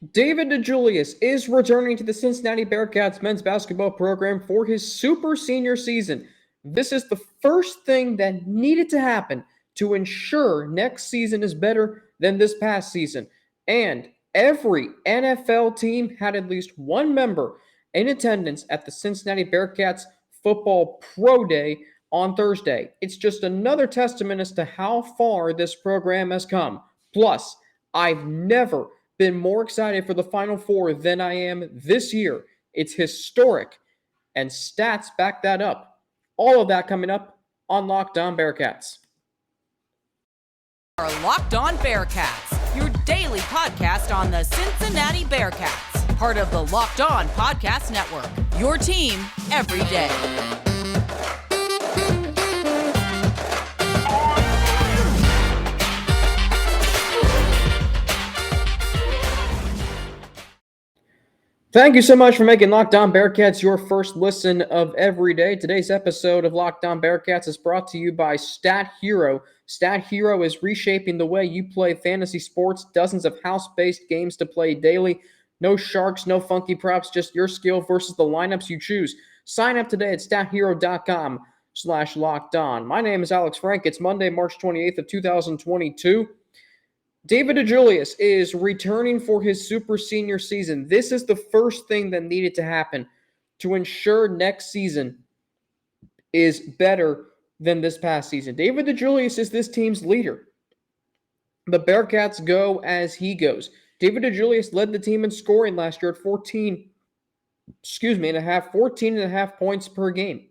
David DeJulius is returning to the Cincinnati Bearcats men's basketball program for his super senior season. This is the first thing that needed to happen to ensure next season is better than this past season. And every NFL team had at least one member in attendance at the Cincinnati Bearcats football pro day on Thursday. It's just another testament as to how far this program has come. Plus, I've never been more excited for the Final Four than I am this year. It's historic, and stats back that up. All of that coming up on Locked On Bearcats. Our Locked On Bearcats, your daily podcast on the Cincinnati Bearcats, part of the Locked On Podcast Network, your team every day. Thank you so much for making Locked On Bearcats your first listen of every day. Today's episode of Locked On Bearcats is brought to you by Stat Hero. Stat Hero is reshaping the way you play fantasy sports. Dozens of house-based games to play daily. No sharks, no funky props, just your skill versus the lineups you choose. Sign up today at stathero.com/lockedon. My name is Alex Frank. It's Monday, March 28th of 2022. David DeJulius is returning for his super senior season. This is the first thing that needed to happen to ensure next season is better than this past season. David DeJulius is this team's leader. The Bearcats go as he goes. David DeJulius led the team in scoring last year at 14 and a half points per game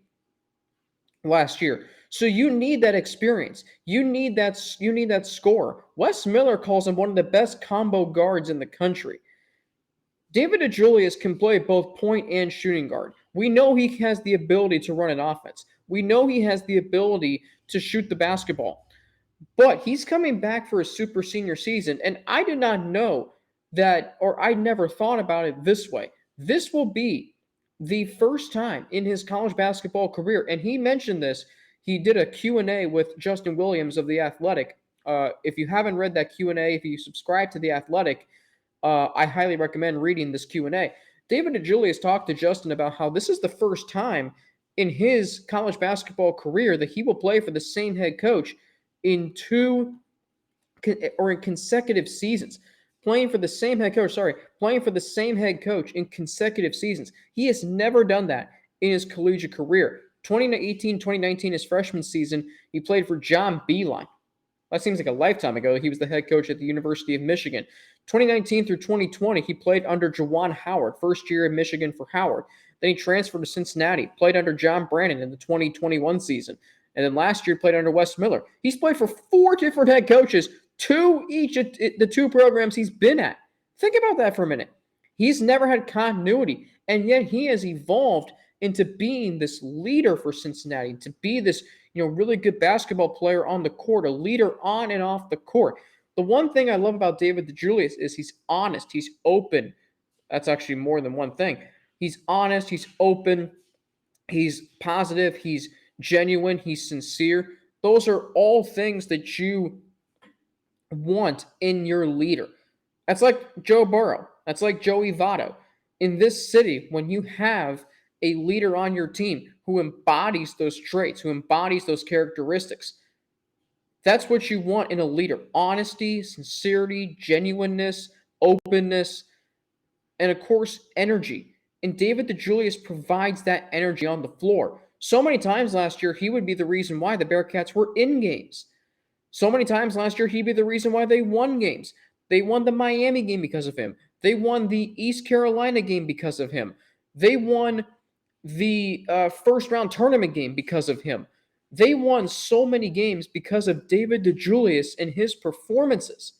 last year. So you need that experience. You need that score. Wes Miller calls him one of the best combo guards in the country. David DeJulius can play both point and shooting guard. We know he has the ability to run an offense. We know he has the ability to shoot the basketball. But he's coming back for his super senior season, and I did not know that, or I never thought about it this way. This will be the first time in his college basketball career, and he mentioned this. He did a Q&A with Justin Williams of The Athletic. If you haven't read that Q&A, if you subscribe to The Athletic, I highly recommend reading this Q&A. David DeJulius talked to Justin about how this is the first time in his college basketball career that he will play for the same head coach in consecutive seasons. Playing for the same head coach in consecutive seasons. He has never done that in his collegiate career. 2018-2019, his freshman season, he played for John Beilein. That seems like a lifetime ago. He was the head coach at the University of Michigan. 2019 through 2020, he played under Juwan Howard, first year in Michigan for Howard. Then he transferred to Cincinnati, played under John Brannon in the 2021 season. And then last year, played under Wes Miller. He's played for 4 different head coaches, 2 each of the 2 programs he's been at. Think about that for a minute. He's never had continuity, and yet he has evolved into being this leader for Cincinnati, to be this, really good basketball player on the court, a leader on and off the court. The one thing I love about David DeJulius is he's honest, he's open. That's actually more than one thing. He's honest, he's open, he's positive, he's genuine, he's sincere. Those are all things that you want in your leader. That's like Joe Burrow. That's like Joey Votto. In this city, when you have a leader on your team who embodies those traits, who embodies those characteristics, that's what you want in a leader. Honesty, sincerity, genuineness, openness, and of course, energy. And David DeJulius provides that energy on the floor. So many times last year, he would be the reason why the Bearcats were in games. So many times last year, he'd be the reason why they won games. They won the Miami game because of him. They won the East Carolina game because of him. They won the first-round tournament game because of him. They won so many games because of David DeJulius and his performances.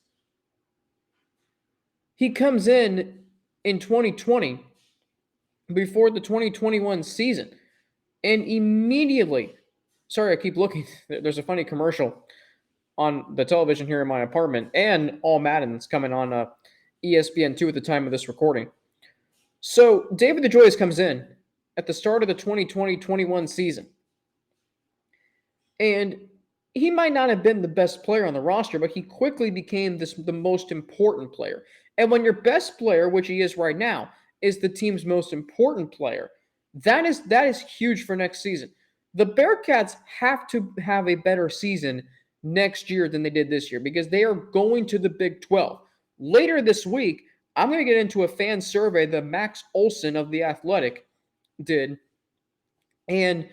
He comes in 2020 before the 2021 season, and immediately, sorry, I keep looking. There's a funny commercial on the television here in my apartment, and All Madden's coming on ESPN2 at the time of this recording. So David DeJulius comes in at the start of the 2020-21 season. And he might not have been the best player on the roster, but he quickly became the most important player. And when your best player, which he is right now, is the team's most important player, that is huge for next season. The Bearcats have to have a better season next year than they did this year because they are going to the Big 12. Later this week, I'm going to get into a fan survey that Max Olson of The Athletic did. And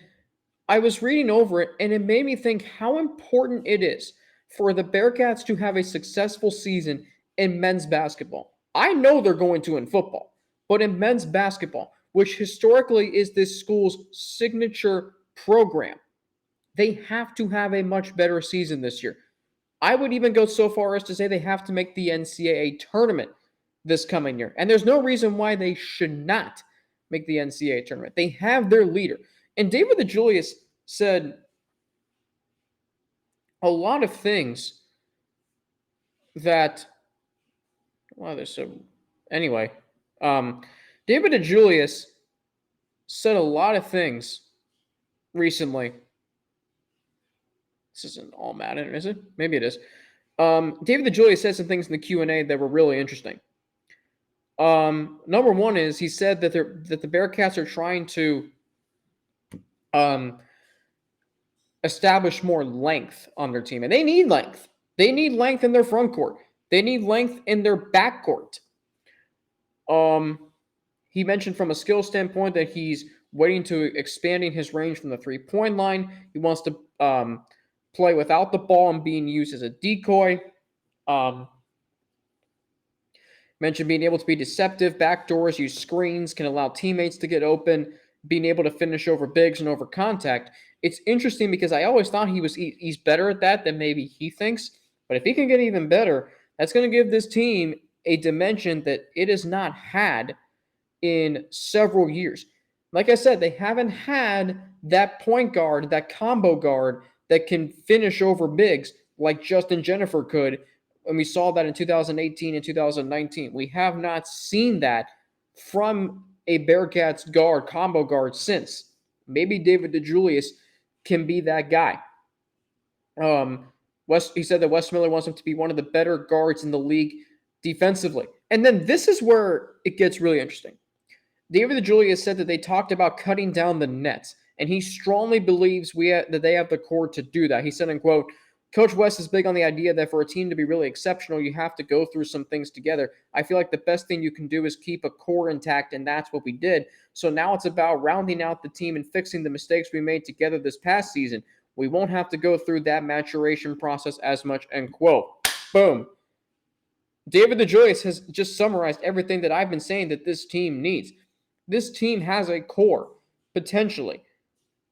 I was reading over it, and it made me think how important it is for the Bearcats to have a successful season in men's basketball. I know they're going to in football, but in men's basketball, which historically is this school's signature program, they have to have a much better season this year. I would even go so far as to say they have to make the NCAA tournament this coming year. And there's no reason why they should not make the NCAA tournament. They have their leader. And David DeJulius said a lot of things that, well, there's so, anyway, David DeJulius said a lot of things recently. This isn't all Madden, is it? Maybe it is. David DeJulius said some things in the Q&A that were really interesting. Number one is he said that the Bearcats are trying to establish more length on their team, and they need length. They need length in their front court. They need length in their back court. He mentioned from a skill standpoint that he's waiting to expanding his range from the three-point line. He wants to play without the ball and being used as a decoy. Mentioned being able to be deceptive, backdoors, use screens, can allow teammates to get open, being able to finish over bigs and over contact. It's interesting because I always thought he's better at that than maybe he thinks. But if he can get even better, that's going to give this team a dimension that it has not had in several years. Like I said, they haven't had that point guard, that combo guard that can finish over bigs like Justin Jennifer could. And we saw that in 2018 and 2019. We have not seen that from a Bearcats guard, combo guard since. Maybe David DeJulius can be that guy. He said that Wes Miller wants him to be one of the better guards in the league defensively. And then this is where it gets really interesting. David DeJulius said that they talked about cutting down the nets, and he strongly believes that they have the core to do that. He said, in quote, Coach West is big on the idea that for a team to be really exceptional, you have to go through some things together. I feel like the best thing you can do is keep a core intact, and that's what we did. So now it's about rounding out the team and fixing the mistakes we made together this past season. We won't have to go through that maturation process as much, end quote. Boom. David DeJulius has just summarized everything that I've been saying that this team needs. This team has a core, potentially.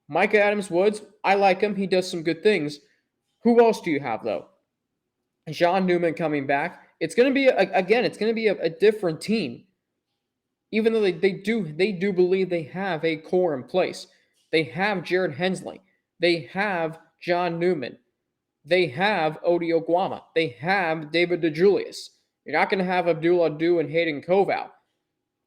Micah Adams-Woods, I like him. He does some good things. Who else do you have, though? John Newman coming back. It's going to be, a different team. Even though they do believe they have a core in place. They have Jared Hensley. They have John Newman. They have Odi Oguama. They have David DeJulius. You're not going to have Abdullah Adu and Hayden Koval.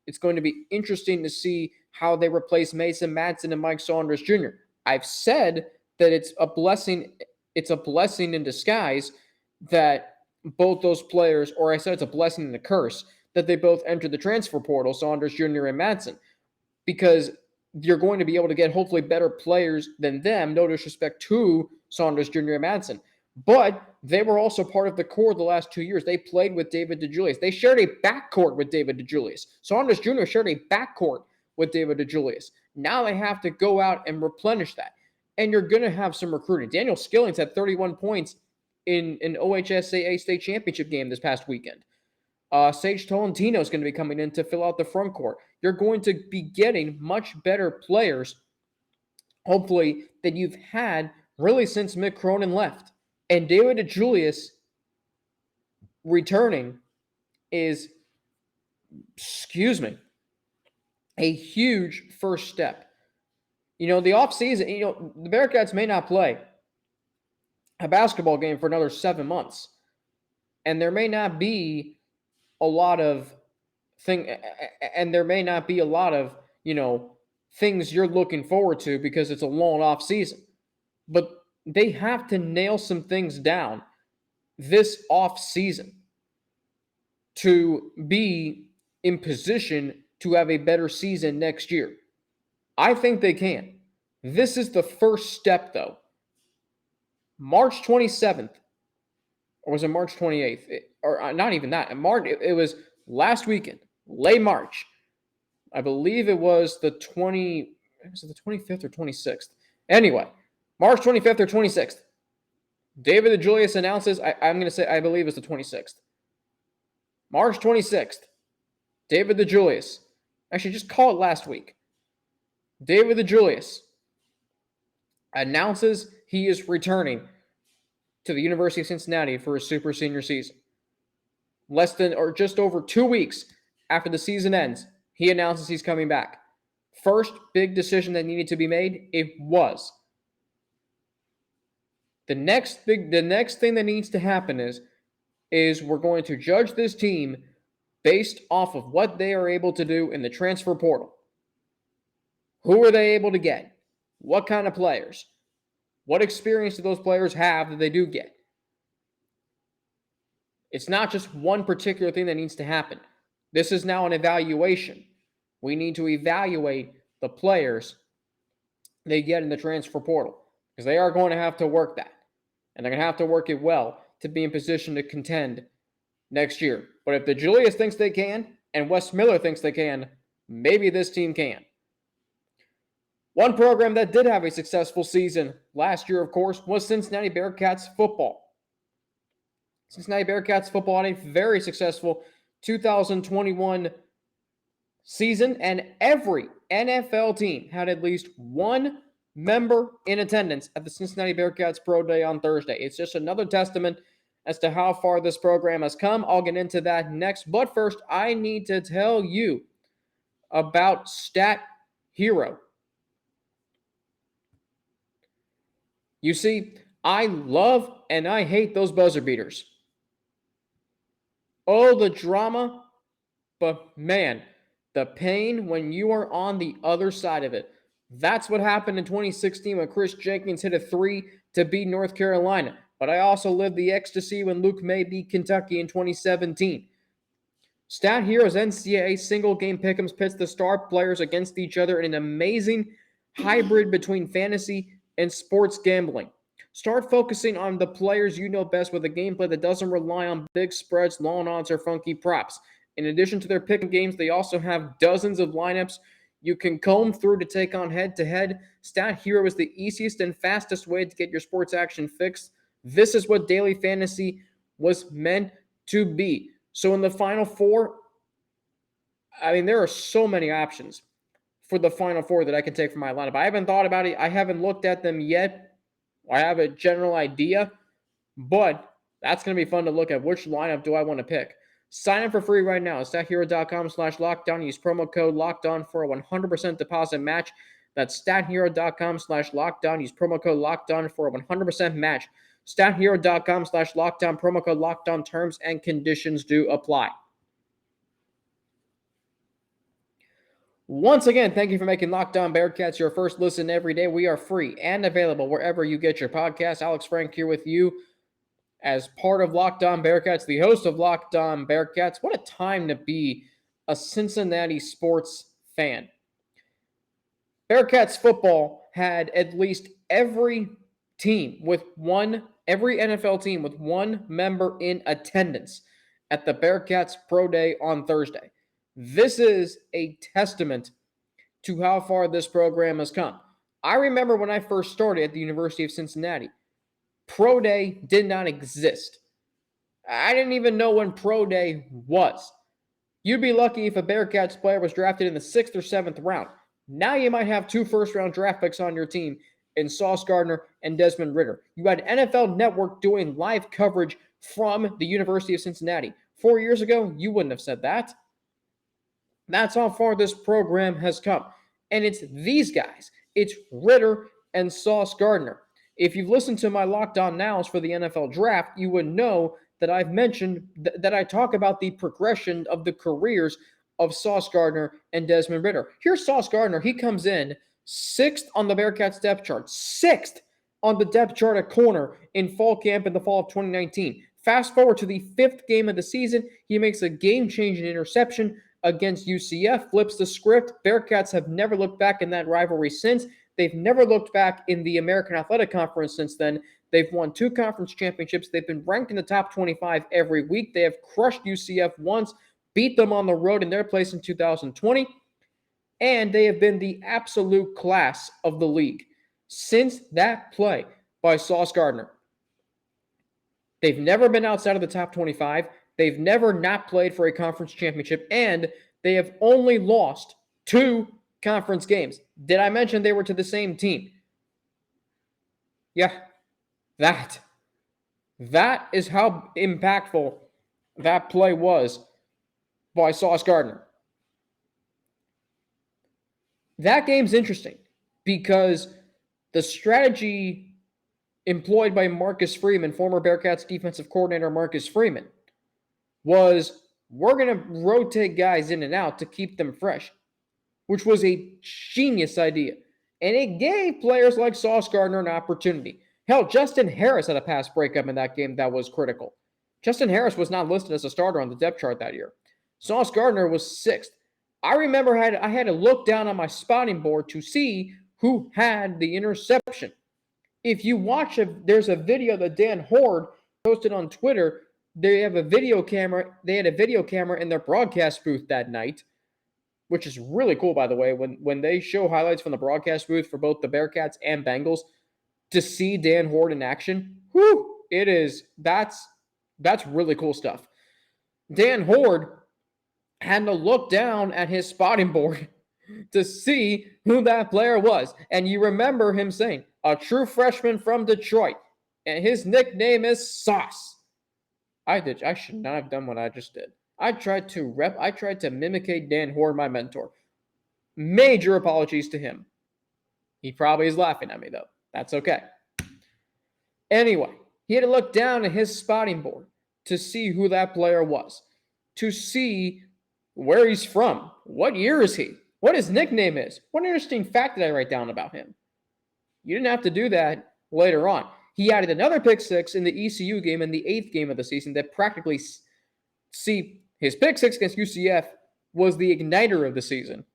It's going to be interesting to see how they replace Mason Madsen and Mike Saunders Jr. I've said that it's a blessing in disguise that both those players, or I said it's a blessing and a curse, that they both entered the transfer portal, Saunders Jr. and Madsen, because you're going to be able to get hopefully better players than them, no disrespect to Saunders Jr. and Madsen. But they were also part of the core the last 2 years. They played with David DeJulius. They shared a backcourt with David DeJulius. Saunders Jr. shared a backcourt with David DeJulius. Now they have to go out and replenish that. And you're going to have some recruiting. Daniel Skillings had 31 points in an OHSAA state championship game this past weekend. Sage Tolentino is going to be coming in to fill out the front court. You're going to be getting much better players, hopefully, than you've had really since Mick Cronin left. And David DeJulius returning is, a huge first step. The offseason, the Bearcats may not play a basketball game for another 7 months. And there may not be a lot of things you're looking forward to because it's a long off season. But they have to nail some things down this off season to be in position to have a better season next year. I think they can. This is the first step, though. March 27th, or was it March 28th? Or not even that. It was last weekend, late March. I believe it was the 25th or 26th? Anyway, March 25th or 26th. David DeJulius announces, I'm going to say, I believe it's the 26th. March 26th, David DeJulius. Actually, just call it last week. David DeJulius announces he is returning to the University of Cincinnati for his super senior season. Less than or just over 2 weeks after the season ends, he announces he's coming back. First big decision that needed to be made, it was. The next thing that needs to happen is we're going to judge this team based off of what they are able to do in the transfer portal. Who are they able to get? What kind of players? What experience do those players have that they do get? It's not just one particular thing that needs to happen. This is now an evaluation. We need to evaluate the players they get in the transfer portal because they are going to have to work that. And they're going to have to work it well to be in position to contend next year. But if DeJulius thinks they can and Wes Miller thinks they can, maybe this team can. One program that did have a successful season last year, of course, was Cincinnati Bearcats football. Cincinnati Bearcats football had a very successful 2021 season, and every NFL team had at least one member in attendance at the Cincinnati Bearcats Pro Day on Thursday. It's just another testament as to how far this program has come. I'll get into that next, but first, I need to tell you about Stat Hero. You see, I love and I hate those buzzer beaters. Oh, the drama, but man, the pain when you are on the other side of it. That's what happened in 2016 when Chris Jenkins hit a 3 to beat North Carolina. But I also lived the ecstasy when Luke May beat Kentucky in 2017. Stat Hero's NCAA single game pick'ems pits the star players against each other in an amazing hybrid between fantasy and sports gambling. Start focusing on the players you know best with a gameplay that doesn't rely on big spreads, long odds, or funky props. In addition to their pick games, they also have dozens of lineups you can comb through to take on head-to-head. Stat Hero is the easiest and fastest way to get your sports action fixed. This is what daily fantasy was meant to be. So in the Final Four, there are so many options for the Final Four that I can take from my lineup. I haven't thought about it. I haven't looked at them yet. I have a general idea, but that's going to be fun to look at. Which lineup do I want to pick? Sign up for free right now at stathero.com/lockdown. Use promo code LOCKEDON for a 100% deposit match. That's stathero.com/lockdown. Use promo code LOCKEDON for a 100% match. stathero.com/lockdown. Promo code LOCKEDON. Terms and conditions do apply. Once again, thank you for making Locked On Bearcats your first listen every day. We are free and available wherever you get your podcast. Alex Frank here with you as part of Locked On Bearcats, the host of Locked On Bearcats. What a time to be a Cincinnati sports fan. Bearcats football had at least every NFL team with one member in attendance at the Bearcats Pro Day on Thursday. This is a testament to how far this program has come. I remember when I first started at the University of Cincinnati, Pro Day did not exist. I didn't even know when Pro Day was. You'd be lucky if a Bearcats player was drafted in the 6th or 7th round. Now you might have 2 first-round draft picks on your team in Sauce Gardner and Desmond Ridder. You had NFL Network doing live coverage from the University of Cincinnati. 4 years ago, you wouldn't have said that. That's how far this program has come. And it's these guys. It's Ridder and Sauce Gardner. If you've listened to my Locked On Nows for the NFL Draft, you would know that I've mentioned that I talk about the progression of the careers of Sauce Gardner and Desmond Ridder. Here's Sauce Gardner. He comes in 6th on the Bearcats depth chart. 6th on the depth chart at corner in fall camp in the fall of 2019. Fast forward to the 5th game of the season, he makes a game-changing interception against UCF, flips the script. Bearcats have never looked back in that rivalry since. They've never looked back in the American Athletic Conference since then. They've won 2 conference championships. They've been ranked in the top 25 every week. They have crushed UCF once, beat them on the road in their place in 2020, and they have been the absolute class of the league since that play by Sauce Gardner. They've never been outside of the top 25. They've never not played for a conference championship, and they have only lost 2 conference games. Did I mention they were to the same team? Yeah, that is how impactful that play was by Sauce Gardner. That game's interesting because the strategy employed by Marcus Freeman, former Bearcats defensive coordinator Marcus Freeman, was we're going to rotate guys in and out to keep them fresh, which was a genius idea. And it gave players like Sauce Gardner an opportunity. Hell, Justin Harris had a pass breakup in that game that was critical. Justin Harris was not listed as a starter on the depth chart that year. Sauce Gardner was 6th. I remember I had to look down on my spotting board to see who had the interception. If you watch, there's a video that Dan Horde posted on Twitter. They have a video camera. They had a video camera in their broadcast booth that night, which is really cool, by the way. When they show highlights from the broadcast booth for both the Bearcats and Bengals, to see Dan Horde in action, that's really cool stuff. Dan Horde had to look down at his spotting board to see who that player was. And you remember him saying, a true freshman from Detroit, and his nickname is Sauce. I should not have done what I just did. I tried to mimicate Dan Horde, my mentor. Major apologies to him. He probably is laughing at me, though. That's okay. Anyway, he had to look down at his spotting board to see who that player was, to see where he's from, what year is he, what his nickname is. What an interesting fact did I write down about him. You didn't have to do that later on. He added another pick 6 in the ECU game in the 8th game of the season that practically, his pick 6 against UCF was the igniter of the season.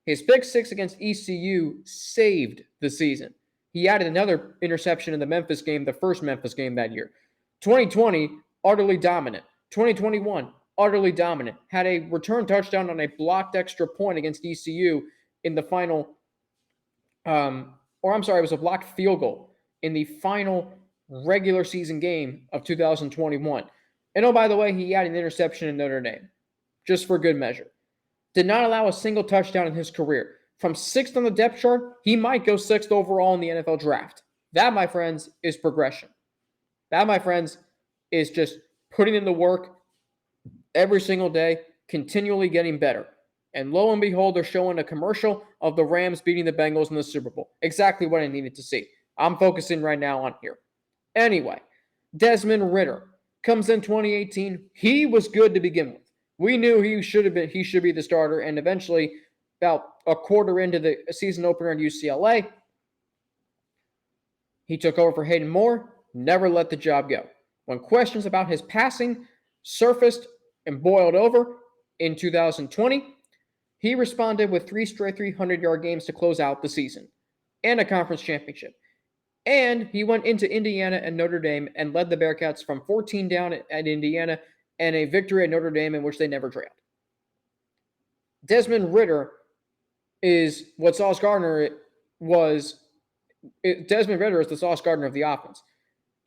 His pick 6 against ECU saved the season. He added another interception in the Memphis game, the first Memphis game that year. 2020, utterly dominant. 2021, utterly dominant. Had a return touchdown on a blocked extra point against ECU in the final, it was a blocked field goal in the final regular season game of 2021. And oh, by the way, he had an interception in Notre Dame, just for good measure. Did not allow a single touchdown in his career. From 6th on the depth chart, he might go 6th overall in the NFL draft. That, my friends, is progression. That, my friends, is just putting in the work every single day, continually getting better. And lo and behold, they're showing a commercial of the Rams beating the Bengals in the Super Bowl. Exactly what I needed to see. I'm focusing right now on here. Anyway, Desmond Ridder comes in 2018. He was good to begin with. We knew he should be the starter, and eventually, about a quarter into the season opener at UCLA, he took over for Hayden Moore, never let the job go. When questions about his passing surfaced and boiled over in 2020, he responded with 3 straight 300-yard games to close out the season and a conference championship. And he went into Indiana and Notre Dame and led the Bearcats from 14 down at Indiana and a victory at Notre Dame in which they never trailed. Desmond Ridder is what Sauce Gardner was. Desmond Ridder is the Sauce Gardner of the offense.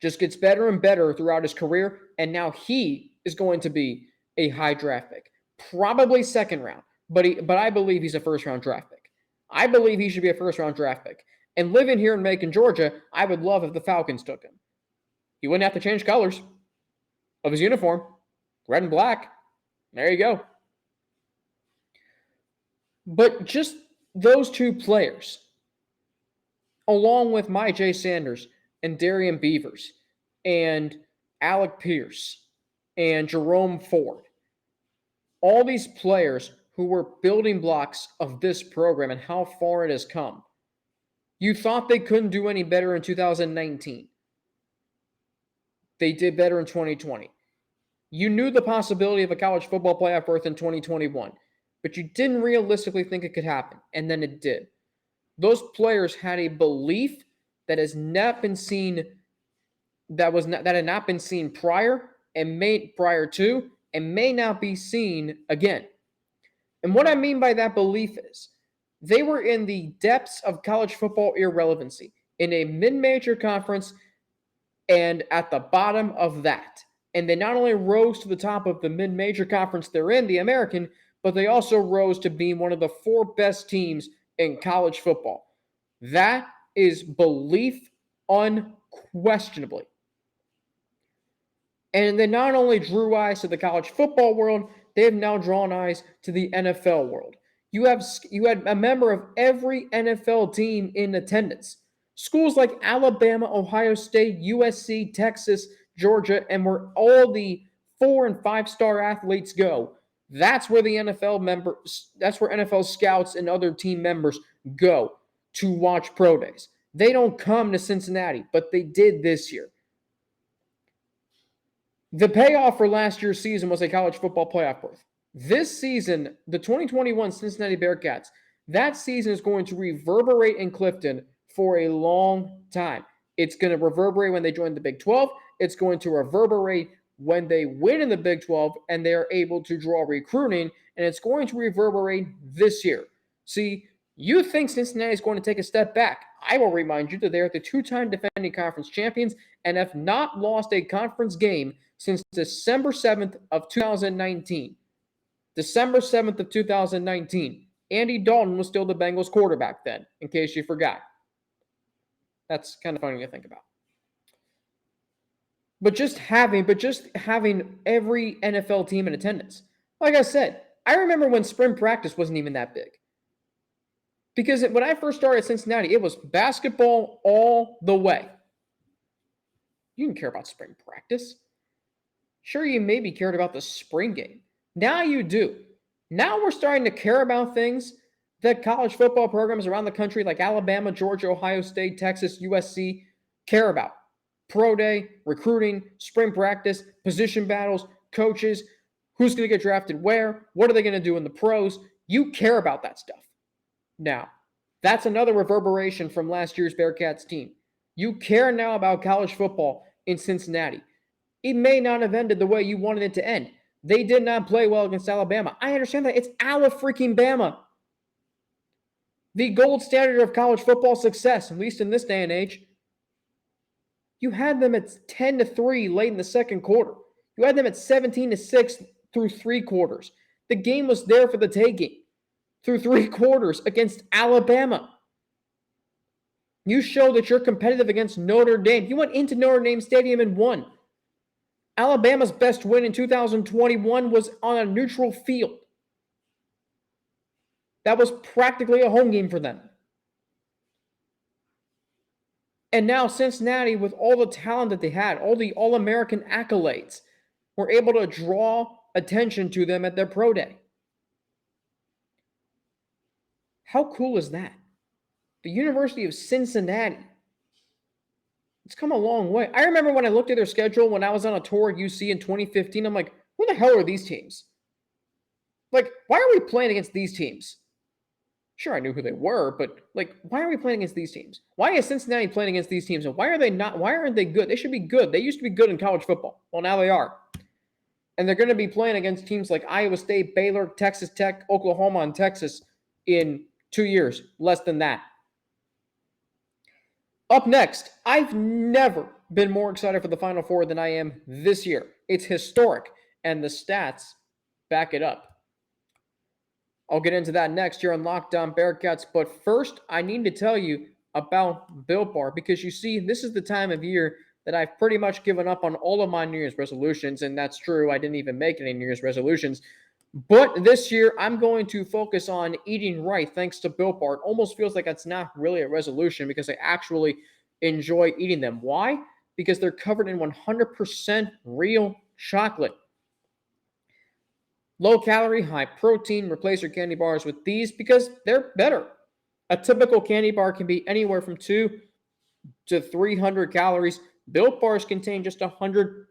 Just gets better and better throughout his career, and now he is going to be a high draft pick. Probably 2nd round, but I believe he's a 1st-round draft pick. I believe he should be a 1st-round draft pick. And living here in Macon, Georgia, I would love if the Falcons took him. He wouldn't have to change colors of his uniform. Red and black. There you go. But just those 2 players, along with J. Sanders and Darian Beavers and Alec Pierce and Jerome Ford, all these players who were building blocks of this program and how far it has come. You thought they couldn't do any better in 2019. They did better in 2020. You knew the possibility of a college football playoff berth in 2021, but you didn't realistically think it could happen, and then it did. Those players had a belief that has not been seen, that had not been seen prior to, and may not be seen again. And what I mean by that belief is they were in the depths of college football irrelevancy, in a mid-major conference and at the bottom of that. And they not only rose to the top of the mid-major conference they're in, the American, but they also rose to being one of the 4 best teams in college football. That is belief unquestionably. And they not only drew eyes to the college football world, they have now drawn eyes to the NFL world. You had a member of every NFL team in attendance. Schools like Alabama, Ohio State, USC, Texas, Georgia, and where all the 4- and 5-star athletes go. That's where NFL scouts and other team members go to watch pro days. They don't come to Cincinnati, but they did this year. The payoff for last year's season was a college football playoff berth. This season, the 2021 Cincinnati Bearcats, that season is going to reverberate in Clifton for a long time. It's going to reverberate when they join the Big 12. It's going to reverberate when they win in the Big 12 and they are able to draw recruiting, and it's going to reverberate this year. See, you think Cincinnati is going to take a step back. I will remind you that they are the 2-time defending conference champions and have not lost a conference game since December 7th of 2019. December 7th of 2019. Andy Dalton was still the Bengals quarterback then, in case you forgot. That's kind of funny to think about. But just having every NFL team in attendance. Like I said, I remember when spring practice wasn't even that big. Because when I first started at Cincinnati, it was basketball all the way. You didn't care about spring practice. Sure, you maybe cared about the spring game. Now you do. Now we're starting to care about things that college football programs around the country like Alabama, Georgia, Ohio State, Texas, USC care about. Pro day, recruiting, spring practice, position battles, coaches, who's going to get drafted where, what are they going to do in the pros. You care about that stuff. Now, that's another reverberation from last year's Bearcats team. You care now about college football in Cincinnati. It may not have ended the way you wanted it to end. They did not play well against Alabama. I understand that. It's Ala-freaking-Bama. The gold standard of college football success, at least in this day and age. You had them at 10-3 late in the second quarter. You had them at 17-6 through 3 quarters. The game was there for the taking through 3 quarters against Alabama. You showed that you're competitive against Notre Dame. You went into Notre Dame Stadium and won. Alabama's best win in 2021 was on a neutral field. That was practically a home game for them. And now Cincinnati, with all the talent that they had, all the All-American accolades, were able to draw attention to them at their pro day. How cool is that? The University of Cincinnati. It's come a long way. I remember when I looked at their schedule when I was on a tour at UC in 2015, I'm like, who the hell are these teams? Like, why are we playing against these teams? Sure, I knew who they were, but like, why are we playing against these teams? Why is Cincinnati playing against these teams? And why are they not? Why aren't they good? They should be good. They used to be good in college football. Well, now they are. And they're going to be playing against teams like Iowa State, Baylor, Texas Tech, Oklahoma, and Texas in 2 years, less than that. Up next, I've never been more excited for the Final Four than I am this year. It's historic, and the stats back it up. I'll get into that next year on Locked On Bearcats, but first, I need to tell you about Built Bar, because you see, this is the time of year that I've pretty much given up on all of my New Year's resolutions, and that's true. I didn't even make any New Year's resolutions. But this year, I'm going to focus on eating right thanks to Built Bar. It almost feels like that's not really a resolution because I actually enjoy eating them. Why? Because they're covered in 100% real chocolate. Low calorie, high protein. Replace your candy bars with these because they're better. A typical candy bar can be anywhere from 2 to 300 calories. Built Bars contain just 100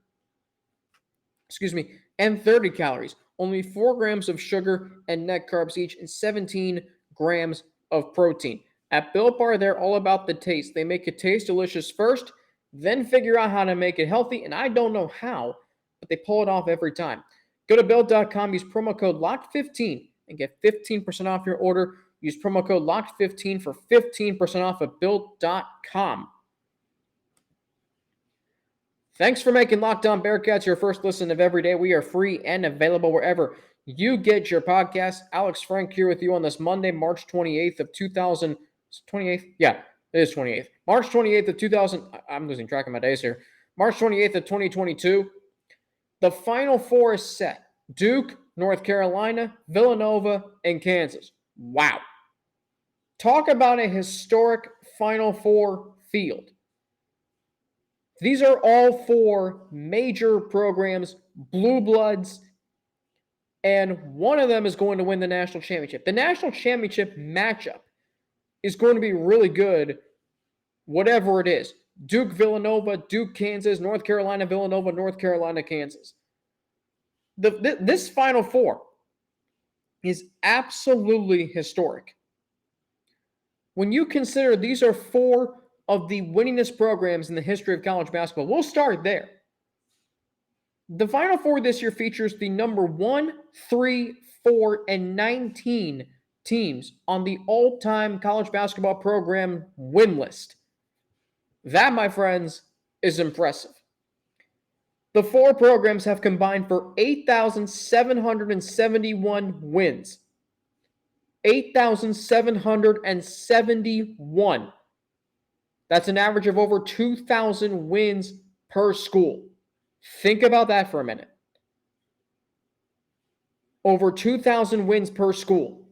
and 30 calories. Only 4 grams of sugar and net carbs each, and 17 grams of protein. At Built Bar, they're all about the taste. They make it taste delicious first, then figure out how to make it healthy, and I don't know how, but they pull it off every time. Go to Built.com, use promo code LOCKED15, and get 15% off your order. Use promo code LOCKED15 for 15% off at Built.com. Thanks for making Locked On Bearcats your first listen of every day. We are free and available wherever you get your podcast. Alex Frank here with you on this Monday, March 28th of 2000. 28th? Yeah, it is 28th. March 28th of 2000. I'm losing track of my days here. March 28th of 2022. The Final Four is set. Duke, North Carolina, Villanova, and Kansas. Wow. Talk about a historic Final Four field. These are all 4 major programs, blue bloods, and one of them is going to win the national championship. The national championship matchup is going to be really good, whatever it is. Duke, Villanova, Duke, Kansas, North Carolina, Villanova, North Carolina, Kansas. This Final Four is absolutely historic. When you consider these are 4 of the winningest programs in the history of college basketball, we'll start there. The Final Four this year features the number 1, 3, 4, and 19 teams on the all-time college basketball program win list. That, my friends, is impressive. The 4 programs have combined for 8,771 wins. 8,771. That's an average of over 2,000 wins per school. Think about that for a minute. Over 2,000 wins per school.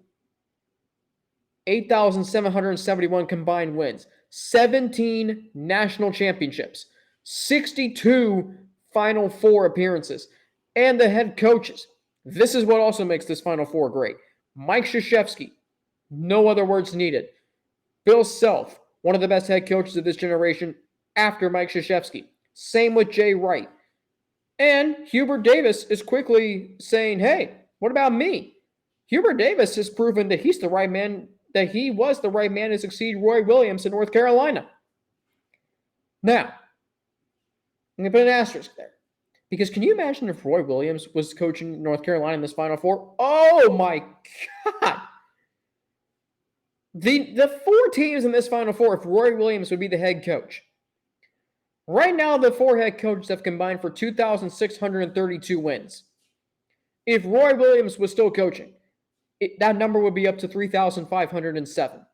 8,771 combined wins. 17 national championships. 62 Final Four appearances. And the head coaches. This is what also makes this Final Four great. Mike Krzyzewski. No other words needed. Bill Self. One of the best head coaches of this generation after Mike Krzyzewski. Same with Jay Wright. And Hubert Davis is quickly saying, hey, what about me? Hubert Davis has proven that he's the right man, that he was the right man to succeed Roy Williams in North Carolina. Now, I'm going to put an asterisk there. Because can you imagine if Roy Williams was coaching North Carolina in this Final Four? Oh my God. The 4 teams in this Final Four, if Roy Williams would be the head coach. Right now, the 4 head coaches have combined for 2,632 wins. If Roy Williams was still coaching, that number would be up to 3,507.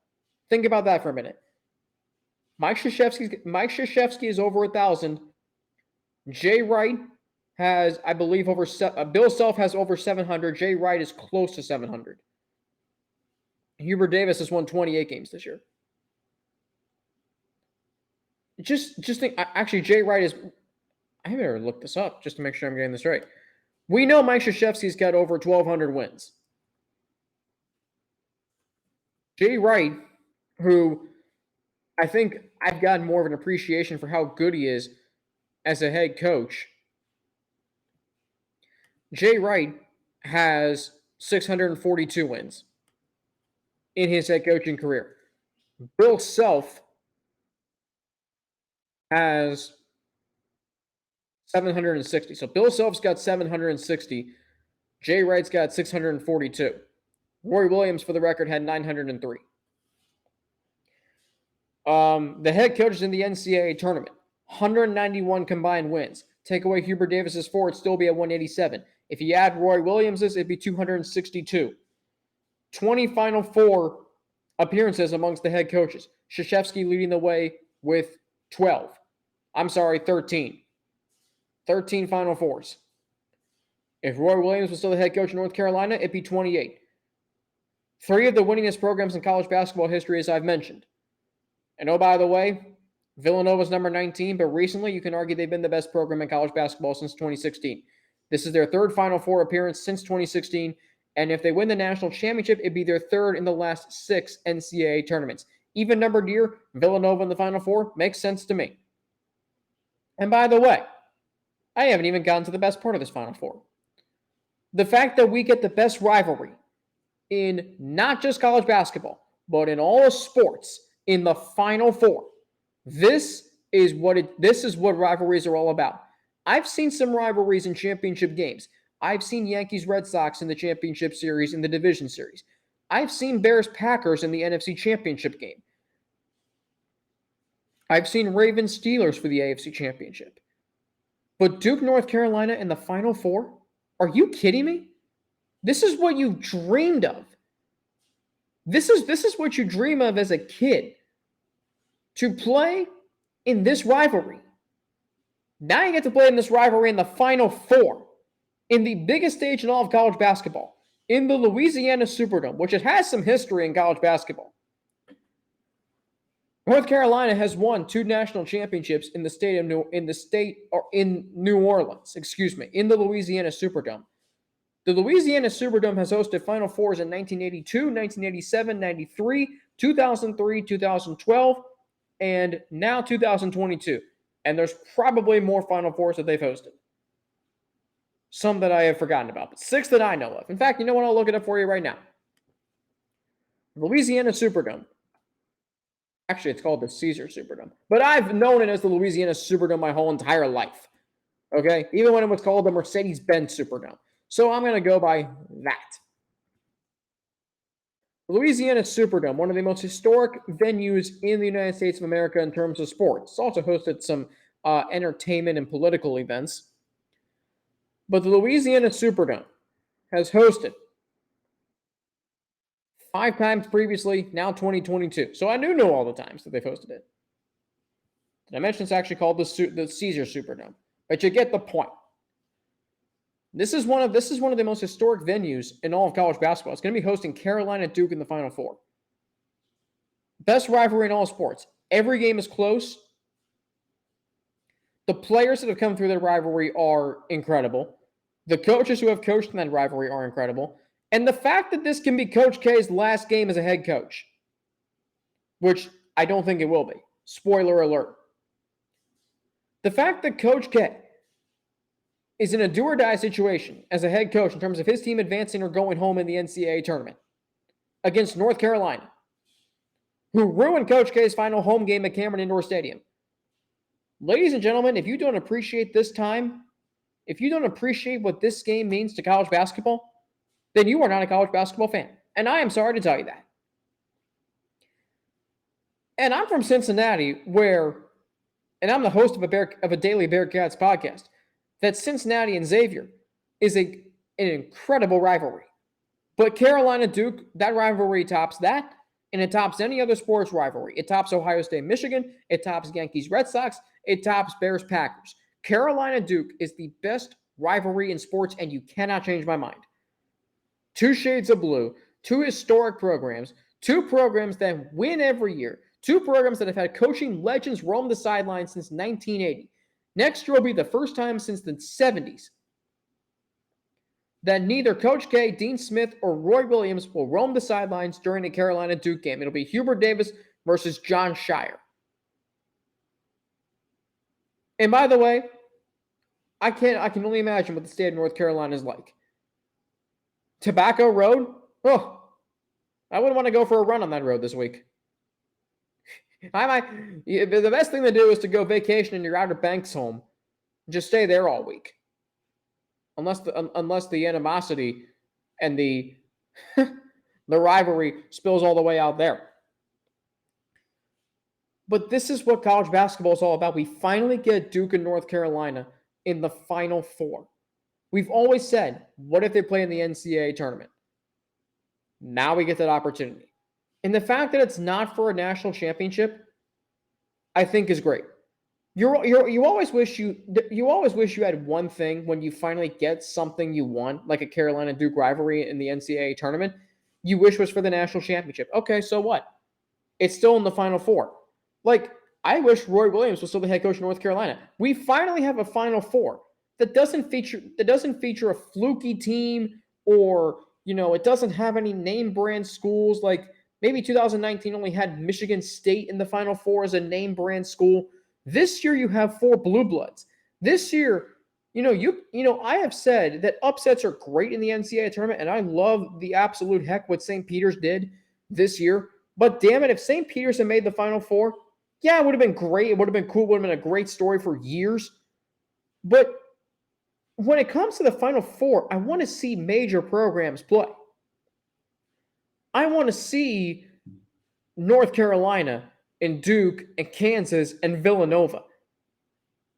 Think about that for a minute. Mike Krzyzewski is over 1,000. Jay Wright has, I believe, Bill Self has over 700. Jay Wright is close to 700. Hubert Davis has won 28 games this year. Just think, actually, Jay Wright is, I better look this up just to make sure I'm getting this right. We know Mike Krzyzewski's got over 1,200 wins. Jay Wright, who I think I've gotten more of an appreciation for how good he is as a head coach. Jay Wright has 642 wins in his head coaching career. Bill Self has 760. So Bill Self's got 760. Jay Wright's got 642. Roy Williams, for the record, had 903. The head coaches in the NCAA tournament, 191 combined wins. Take away Hubert Davis's 4, it'd still be at 187. If you add Roy Williams's, it'd be 262. 20 Final Four appearances amongst the head coaches. Krzyzewski leading the way with 13. 13 Final Fours. If Roy Williams was still the head coach in North Carolina, it'd be 28. 3 of the winningest programs in college basketball history, as I've mentioned. And oh, by the way, Villanova's number 19, but recently you can argue they've been the best program in college basketball since 2016. This is their 3rd Final Four appearance since 2016, and if they win the national championship, it'd be their 3rd in the last 6 NCAA tournaments. Even numbered year, Villanova in the Final Four makes sense to me. And by the way, I haven't even gotten to the best part of this Final Four. The fact that we get the best rivalry in not just college basketball, but in all sports in the Final Four. This is what rivalries are all about. I've seen some rivalries in championship games. I've seen Yankees Red Sox in the championship series, in the division series. I've seen Bears Packers in the NFC Championship game. I've seen Ravens Steelers for the AFC Championship. But Duke North Carolina in the Final Four? Are you kidding me? This is what you dreamed of. This is what you dream of as a kid. To play in this rivalry. Now you get to play in this rivalry in the Final Four. In the biggest stage in all of college basketball. In the Louisiana Superdome, which it has some history in college basketball. North Carolina has won 2 national championships in New Orleans, in the Louisiana Superdome. The Louisiana Superdome has hosted Final Fours in 1982, 1987, 93, 2003, 2012, and now 2022. And there's probably more Final Fours that they've hosted. Some that I have forgotten about, but 6 that I know of. In fact, you know what? I'll look it up for you right now. Louisiana Superdome. Actually, it's called the Caesar Superdome. But I've known it as the Louisiana Superdome my whole entire life. Okay? Even when it was called the Mercedes-Benz Superdome. So I'm going to go by that. Louisiana Superdome, one of the most historic venues in the United States of America in terms of sports. It's also hosted some entertainment and political events. But the Louisiana Superdome has hosted 5 times previously, now 2022. So I do know all the times that they've hosted it. Did I mention it's actually called the Caesar Superdome? But you get the point. This is one of the most historic venues in all of college basketball. It's going to be hosting Carolina Duke in the Final Four. Best rivalry in all sports. Every game is close. The players that have come through that rivalry are incredible. The coaches who have coached in that rivalry are incredible. And the fact that this can be Coach K's last game as a head coach, which I don't think it will be. Spoiler alert. The fact that Coach K is in a do-or-die situation as a head coach in terms of his team advancing or going home in the NCAA tournament against North Carolina, who ruined Coach K's final home game at Cameron Indoor Stadium. Ladies and gentlemen, if you don't appreciate this time, if you don't appreciate what this game means to college basketball, then you are not a college basketball fan. And I am sorry to tell you that. And I'm from Cincinnati, and I'm the host of a daily Bearcats podcast, that Cincinnati and Xavier is an incredible rivalry. But Carolina-Duke, that rivalry tops that, and it tops any other sports rivalry. It tops Ohio State-Michigan. It tops Yankees-Red Sox. It tops Bears-Packers. Carolina-Duke is the best rivalry in sports, and you cannot change my mind. 2 shades of blue, 2 historic programs, 2 programs that win every year, 2 programs that have had coaching legends roam the sidelines since 1980. Next year will be the first time since the 70s that neither Coach K, Dean Smith, or Roy Williams will roam the sidelines during a Carolina-Duke game. It'll be Hubert Davis versus John Shire. And by the way, I can only imagine what the state of North Carolina is like. Tobacco Road? Oh, I wouldn't want to go for a run on that road this week. The best thing to do is to go vacation in your Outer Banks home. Just stay there all week. Unless the animosity and the rivalry spills all the way out there. But this is what college basketball is all about. We finally get Duke and North Carolina in the Final Four. We've always said, what if they play in the NCAA tournament? Now we get that opportunity. And the fact that it's not for a national championship, I think is great. You always wish you had one thing when you finally get something you want, like a Carolina-Duke rivalry in the NCAA tournament. You wish was for the national championship. Okay, so what? It's still in the Final Four. Like, I wish Roy Williams was still the head coach of North Carolina. We finally have a Final Four that doesn't feature a fluky team, or, it doesn't have any name brand schools. Like maybe 2019 only had Michigan State in the Final Four as a name brand school. This year you have 4 blue bloods. This year, I have said that upsets are great in the NCAA tournament, and I love the absolute heck what St. Peter's did this year. But damn it, if St. Peter's had made the Final Four, yeah, it would have been great. It would have been cool. It would have been a great story for years. But when it comes to the Final Four, I want to see major programs play. I want to see North Carolina and Duke and Kansas and Villanova.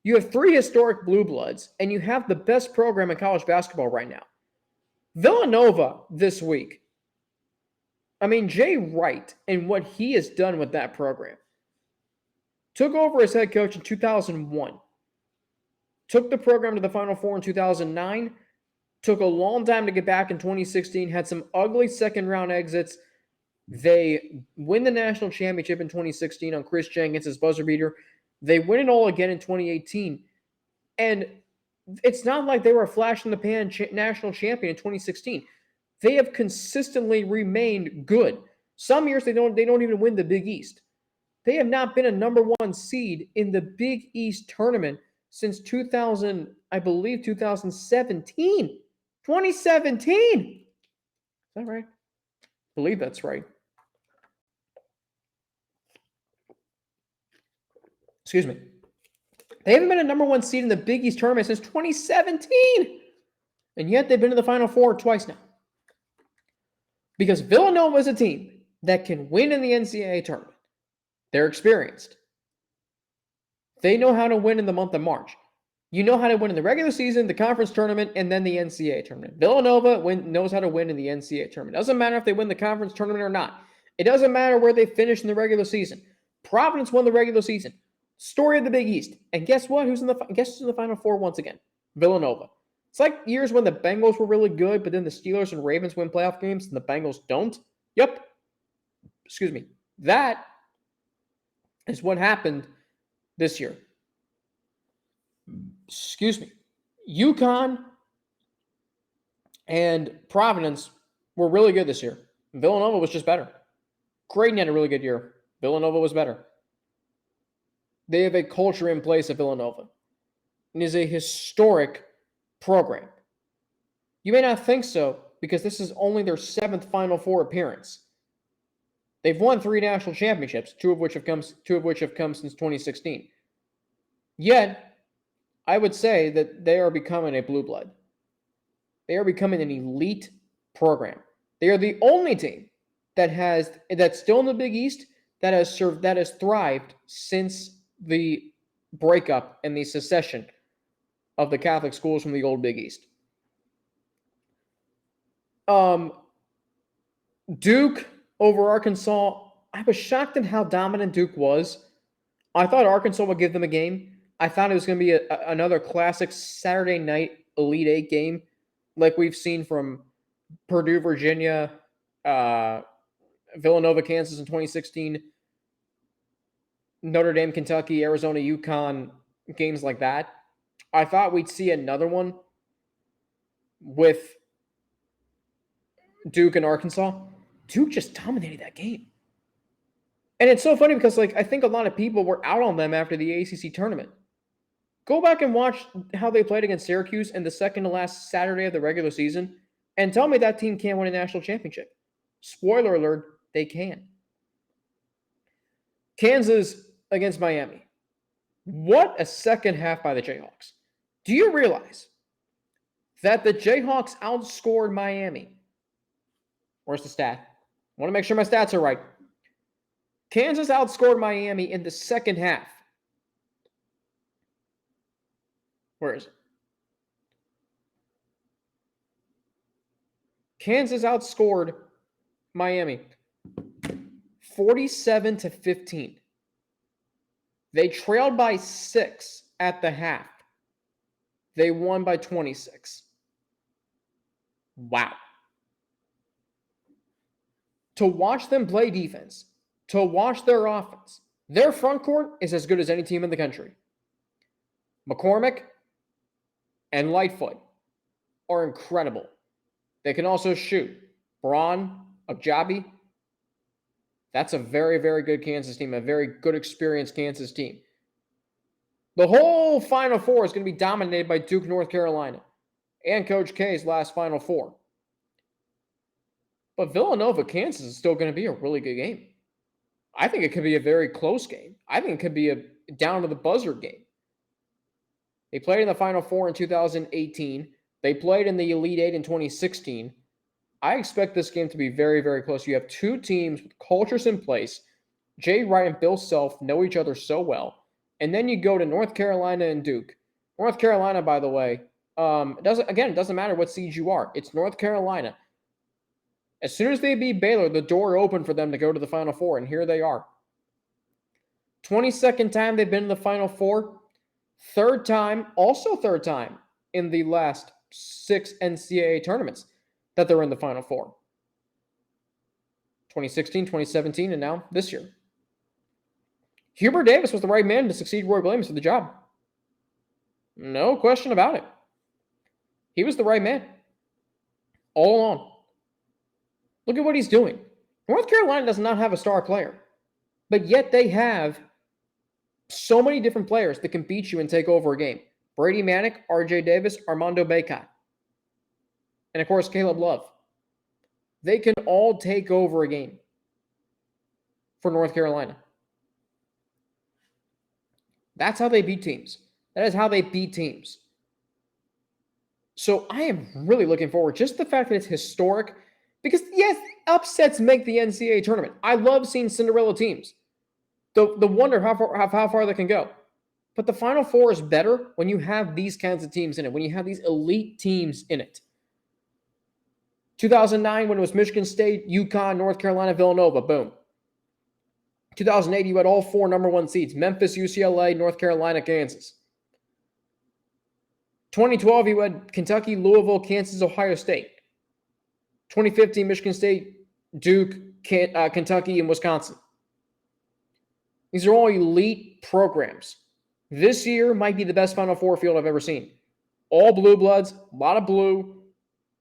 You have 3 historic blue bloods, and you have the best program in college basketball right now. Villanova this week. I mean, Jay Wright and what he has done with that program. Took over as head coach in 2001. Took the program to the Final Four in 2009. Took a long time to get back in 2016. Had some ugly second-round exits. They win the national championship in 2016 on Chris Jenkins' buzzer beater. They win it all again in 2018. And it's not like they were a flash-in-the-pan national champion in 2016. They have consistently remained good. Some years they don't even win the Big East. They have not been a number 1 seed in the Big East tournament since 2017. 2017! Is that right? I believe that's right. Excuse me. They haven't been a number 1 seed in the Big East tournament since 2017. And yet they've been to the Final Four twice now. Because Villanova is a team that can win in the NCAA tournament. They're experienced. They know how to win in the month of March. You know how to win in the regular season, the conference tournament, and then the NCAA tournament. Villanova knows how to win in the NCAA tournament. Doesn't matter if they win the conference tournament or not. It doesn't matter where they finish in the regular season. Providence won the regular season. Story of the Big East. And guess what? Guess who's in the Final Four once again? Villanova. It's like years when the Bengals were really good, but then the Steelers and Ravens win playoff games and the Bengals don't. Yep. Excuse me. That is what happened this year. Excuse me. UConn and Providence were really good this year. Villanova was just better. Creighton had a really good year. Villanova was better. They have a culture in place at Villanova. It is a historic program. You may not think so because this is only their 7th Final Four appearance. They've won 3 national championships, two of which have come since 2016. Yet, I would say that they are becoming a blue blood. They are becoming an elite program. They are the only team that's still in the Big East that has thrived since the breakup and the secession of the Catholic schools from the old Big East. Duke over Arkansas. I was shocked at how dominant Duke was. I thought Arkansas would give them a game. I thought it was going to be another classic Saturday night Elite Eight game like we've seen from Purdue, Virginia, Villanova, Kansas in 2016, Notre Dame, Kentucky, Arizona, UConn, games like that. I thought we'd see another one with Duke and Arkansas. Duke just dominated that game. And it's so funny because, I think a lot of people were out on them after the ACC tournament. Go back and watch how they played against Syracuse in the second to last Saturday of the regular season and tell me that team can't win a national championship. Spoiler alert, they can. Kansas against Miami. What a second half by the Jayhawks. Do you realize that the Jayhawks outscored Miami? Where's the stat? I want to make sure my stats are right. Kansas outscored Miami in the second half. Where is it? Kansas outscored Miami 47-15. They trailed by 6 at the half. They won by 26. Wow. To watch them play defense, to watch their offense, their front court is as good as any team in the country. McCormick and Lightfoot are incredible. They can also shoot. Braun, Agbaji. That's a very, very good Kansas team, a very good experienced Kansas team. The whole Final Four is going to be dominated by Duke, North Carolina, and Coach K's last Final Four. But Villanova, Kansas is still going to be a really good game. I think it could be a very close game. I think it could be a down to the buzzer game. They played in the Final Four in 2018. They played in the Elite Eight in 2016. I expect this game to be very, very close. You have two teams with cultures in place. Jay Wright and Bill Self know each other so well. And then you go to North Carolina and Duke. North Carolina, by the way, it doesn't matter what seed you are. It's North Carolina. As soon as they beat Baylor, the door opened for them to go to the Final Four, and here they are. 22nd time they've been in the Final Four. Third time in the last 6 NCAA tournaments that they're in the Final Four. 2016, 2017, and now this year. Hubert Davis was the right man to succeed Roy Williams for the job. No question about it. He was the right man. All along. Look at what he's doing. North Carolina does not have a star player, but yet they have so many different players that can beat you and take over a game. Brady Manick, RJ Davis, Armando Bacot, and of course Caleb Love. They can all take over a game for North Carolina. That's how they beat teams. That is how they beat teams. So I am really looking forward. Just the fact that it's historic. Because, yes, upsets make the NCAA tournament. I love seeing Cinderella teams. The wonder how far they can go. But the Final Four is better when you have these kinds of teams in it, when you have these elite teams in it. 2009, when it was Michigan State, UConn, North Carolina, Villanova, boom. 2008, you had all 4 number 1 seeds, Memphis, UCLA, North Carolina, Kansas. 2012, you had Kentucky, Louisville, Kansas, Ohio State. 2015, Michigan State, Duke, Kentucky, and Wisconsin. These are all elite programs. This year might be the best Final Four field I've ever seen. All blue bloods, a lot of blue,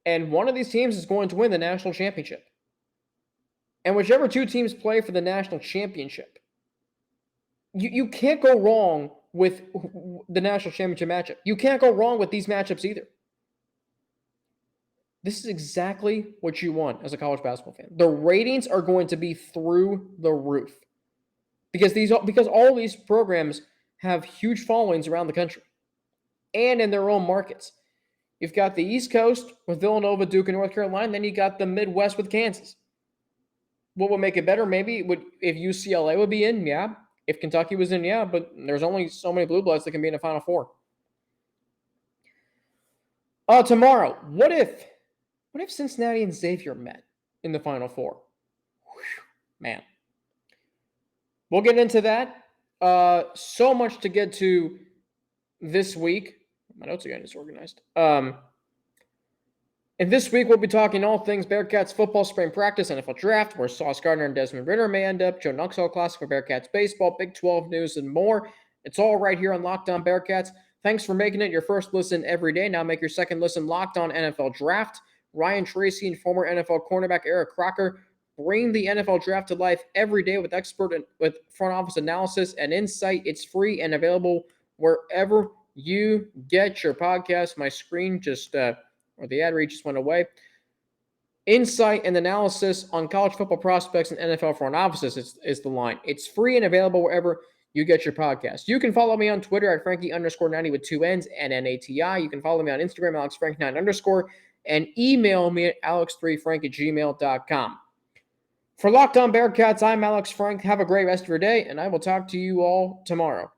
and one of these teams is going to win the national championship. And whichever 2 teams play for the national championship, you can't go wrong with the national championship matchup. You can't go wrong with these matchups either. This is exactly what you want as a college basketball fan. The ratings are going to be through the roof because all these programs have huge followings around the country and in their own markets. You've got the East Coast with Villanova, Duke, and North Carolina, and then you got the Midwest with Kansas. What would make it better? Maybe if UCLA would be in, yeah. If Kentucky was in, yeah. But there's only so many blue bloods that can be in the Final Four. Tomorrow, what if Cincinnati and Xavier met in the Final Four? Whew, man. We'll get into that. So much to get to this week. My notes are getting disorganized. And this week, we'll be talking all things Bearcats football, spring practice, NFL draft, where Sauce Gardner and Desmond Ridder may end up, Joe Nuxhall Classic for Bearcats baseball, Big 12 news, and more. It's all right here on Locked On Bearcats. Thanks for making it your first listen every day. Now make your second listen Locked On NFL Draft. Ryan Tracy and former NFL cornerback Eric Crocker bring the NFL draft to life every day with expert and with front office analysis and insight. It's free and available wherever you get your podcast. My screen just or the ad read just went away. Insight and analysis on college football prospects and NFL front offices is the line. It's free and available wherever you get your podcast. You can follow me on Twitter at Frankie_90 with 2 N's and NATI. You can follow me on Instagram, AlexFrank9_, and email me at alex3frank@gmail.com. For Locked On Bearcats, I'm Alex Frank. Have a great rest of your day, and I will talk to you all tomorrow.